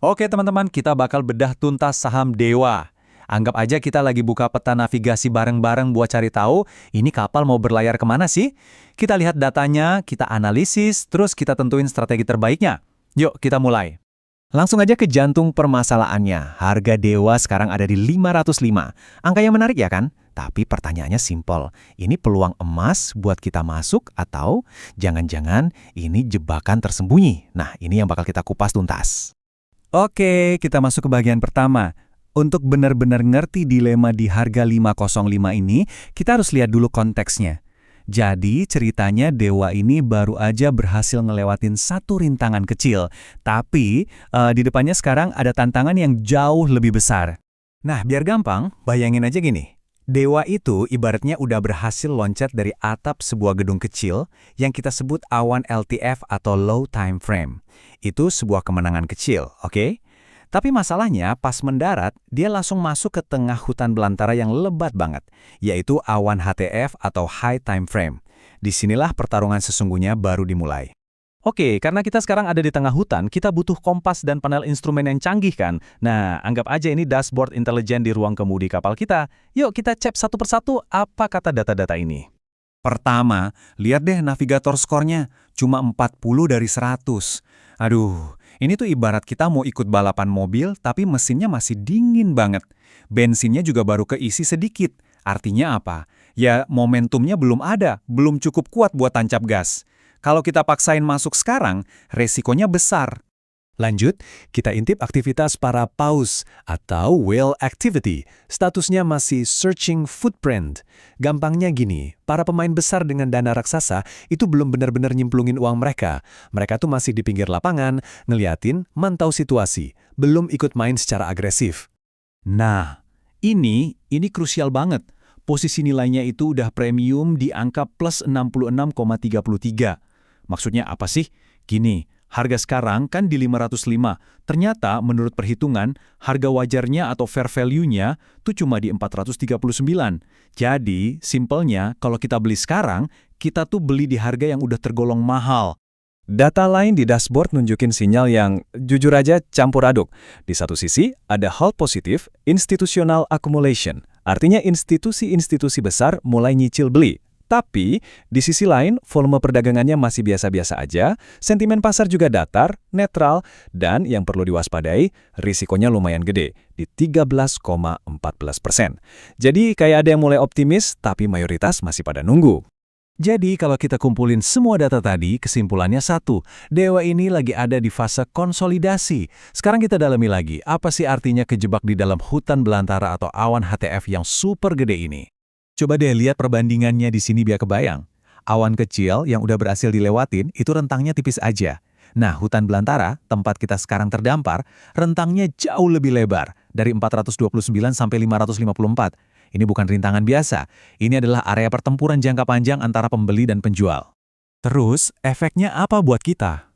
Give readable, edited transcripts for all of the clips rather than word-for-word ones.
Oke teman-teman, kita bakal bedah tuntas saham Dewa. Anggap aja kita lagi buka peta navigasi bareng-bareng buat cari tahu ini kapal mau berlayar kemana sih? Kita lihat datanya, kita analisis, terus kita tentuin strategi terbaiknya. Yuk, kita mulai. Langsung aja ke jantung permasalahannya. Harga Dewa sekarang ada di 505. Angka yang menarik ya kan? Tapi pertanyaannya simpel. Ini peluang emas buat kita masuk atau jangan-jangan ini jebakan tersembunyi? Nah, ini yang bakal kita kupas tuntas. Oke, kita masuk ke bagian pertama. Untuk benar-benar ngerti dilema di harga 505 ini, kita harus lihat dulu konteksnya. Jadi ceritanya Dewa ini baru aja berhasil ngelewatin satu rintangan kecil, tapi di depannya sekarang ada tantangan yang jauh lebih besar. Nah, biar gampang, bayangin aja gini. Dewa itu ibaratnya udah berhasil loncat dari atap sebuah gedung kecil yang kita sebut awan LTF atau low time frame. Itu sebuah kemenangan kecil, oke? Tapi masalahnya pas mendarat, dia langsung masuk ke tengah hutan belantara yang lebat banget, yaitu awan HTF atau high time frame. Disinilah pertarungan sesungguhnya baru dimulai. Oke, karena kita sekarang ada di tengah hutan, kita butuh kompas dan panel instrumen yang canggih kan? Nah, anggap aja ini dashboard intelijen di ruang kemudi kapal kita. Yuk kita cek satu persatu apa kata data-data ini. Pertama, lihat deh navigator skornya, cuma 40 dari 100. Aduh, ini tuh ibarat kita mau ikut balapan mobil tapi mesinnya masih dingin banget. Bensinnya juga baru keisi sedikit. Artinya apa? Ya momentumnya belum ada, belum cukup kuat buat tancap gas. Kalau kita paksain masuk sekarang, resikonya besar. Lanjut, kita intip aktivitas para paus atau whale activity. Statusnya masih searching footprint. Gampangnya gini, para pemain besar dengan dana raksasa itu belum benar-benar nyemplungin uang mereka. Mereka tuh masih di pinggir lapangan, ngeliatin, mantau situasi. Belum ikut main secara agresif. Nah, ini krusial banget. Posisi nilainya itu udah premium di angka plus 66,33. Maksudnya apa sih? Gini, harga sekarang kan di 505. Ternyata menurut perhitungan, harga wajarnya atau fair value-nya tuh cuma di 439. Jadi, simpelnya kalau kita beli sekarang, kita tuh beli di harga yang udah tergolong mahal. Data lain di dashboard nunjukin sinyal yang jujur aja campur aduk. Di satu sisi, ada hal positif, institutional accumulation. Artinya institusi-institusi besar mulai nyicil beli. Tapi, di sisi lain, volume perdagangannya masih biasa-biasa aja, sentimen pasar juga datar, netral, dan yang perlu diwaspadai, risikonya lumayan gede, di 13,14%. Jadi, kayak ada yang mulai optimis, tapi mayoritas masih pada nunggu. Jadi, kalau kita kumpulin semua data tadi, kesimpulannya satu, Dewa ini lagi ada di fase konsolidasi. Sekarang kita dalami lagi, apa sih artinya kejebak di dalam hutan belantara atau awan HTF yang super gede ini? Coba deh lihat perbandingannya di sini biar kebayang. Awan kecil yang udah berhasil dilewatin itu rentangnya tipis aja. Nah, hutan belantara, tempat kita sekarang terdampar, rentangnya jauh lebih lebar, dari 429 sampai 554. Ini bukan rintangan biasa, ini adalah area pertempuran jangka panjang antara pembeli dan penjual. Terus, efeknya apa buat kita?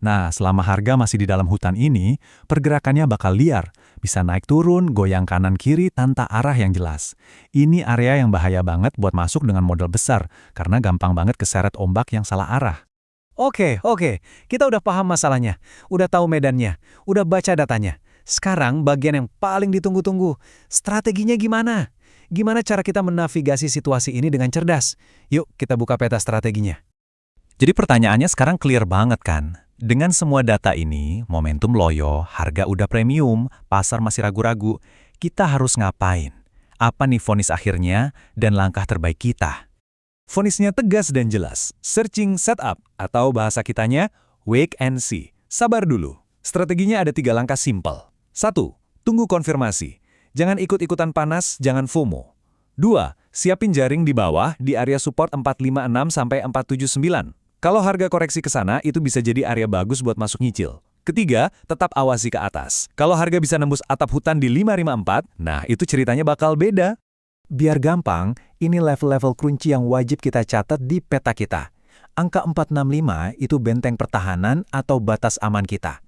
Nah, selama harga masih di dalam hutan ini, pergerakannya bakal liar. Bisa naik turun, goyang kanan kiri tanpa arah yang jelas. Ini area yang bahaya banget buat masuk dengan modal besar, karena gampang banget keseret ombak yang salah arah. Oke, kita udah paham masalahnya, udah tahu medannya, udah baca datanya. Sekarang bagian yang paling ditunggu-tunggu, strateginya gimana? Gimana cara kita menavigasi situasi ini dengan cerdas? Yuk, kita buka peta strateginya. Jadi pertanyaannya sekarang clear banget kan? Dengan semua data ini, momentum loyo, harga udah premium, pasar masih ragu-ragu, kita harus ngapain? Apa nih vonis akhirnya dan langkah terbaik kita? Vonisnya tegas dan jelas, searching setup atau bahasa kitanya, wait and see. Sabar dulu. Strateginya ada 3 langkah simpel. 1. Tunggu konfirmasi. Jangan ikut-ikutan panas, jangan FOMO. 2. Siapin jaring di bawah di area support 456 sampai 479. Kalau harga koreksi ke sana, itu bisa jadi area bagus buat masuk nyicil. Ketiga, tetap awasi ke atas. Kalau harga bisa nembus atap hutan di 554, nah itu ceritanya bakal beda. Biar gampang, ini level-level kunci yang wajib kita catat di peta kita. Angka 465 itu benteng pertahanan atau batas aman kita.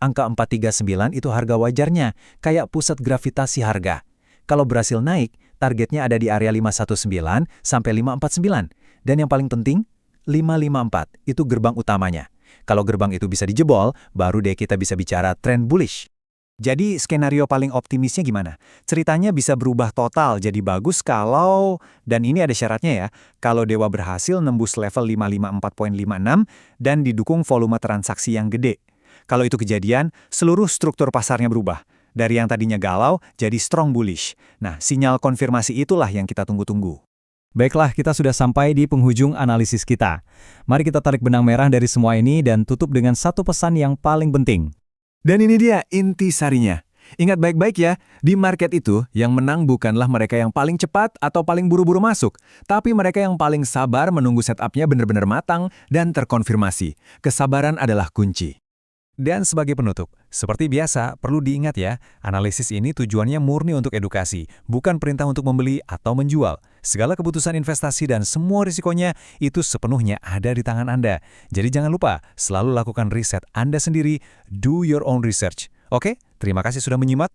Angka 439 itu harga wajarnya, kayak pusat gravitasi harga. Kalau berhasil naik, targetnya ada di area 519 sampai 549. Dan yang paling penting, 554 itu gerbang utamanya. Kalau gerbang itu bisa dijebol, baru deh kita bisa bicara tren bullish. Jadi skenario paling optimisnya gimana? Ceritanya bisa berubah total jadi bagus kalau, dan ini ada syaratnya ya, kalau Dewa berhasil nembus level 554.56 dan didukung volume transaksi yang gede. Kalau itu kejadian, seluruh struktur pasarnya berubah. Dari yang tadinya galau, jadi strong bullish. Nah, sinyal konfirmasi itulah yang kita tunggu-tunggu. Baiklah, kita sudah sampai di penghujung analisis kita. Mari kita tarik benang merah dari semua ini dan tutup dengan satu pesan yang paling penting. Dan ini dia inti sarinya. Ingat baik-baik ya, di market itu yang menang bukanlah mereka yang paling cepat atau paling buru-buru masuk, tapi mereka yang paling sabar menunggu setupnya benar-benar matang dan terkonfirmasi. Kesabaran adalah kunci. Dan sebagai penutup, seperti biasa, perlu diingat ya, analisis ini tujuannya murni untuk edukasi, bukan perintah untuk membeli atau menjual. Segala keputusan investasi dan semua risikonya itu sepenuhnya ada di tangan Anda. Jadi jangan lupa, selalu lakukan riset Anda sendiri, do your own research. Oke, terima kasih sudah menyimak.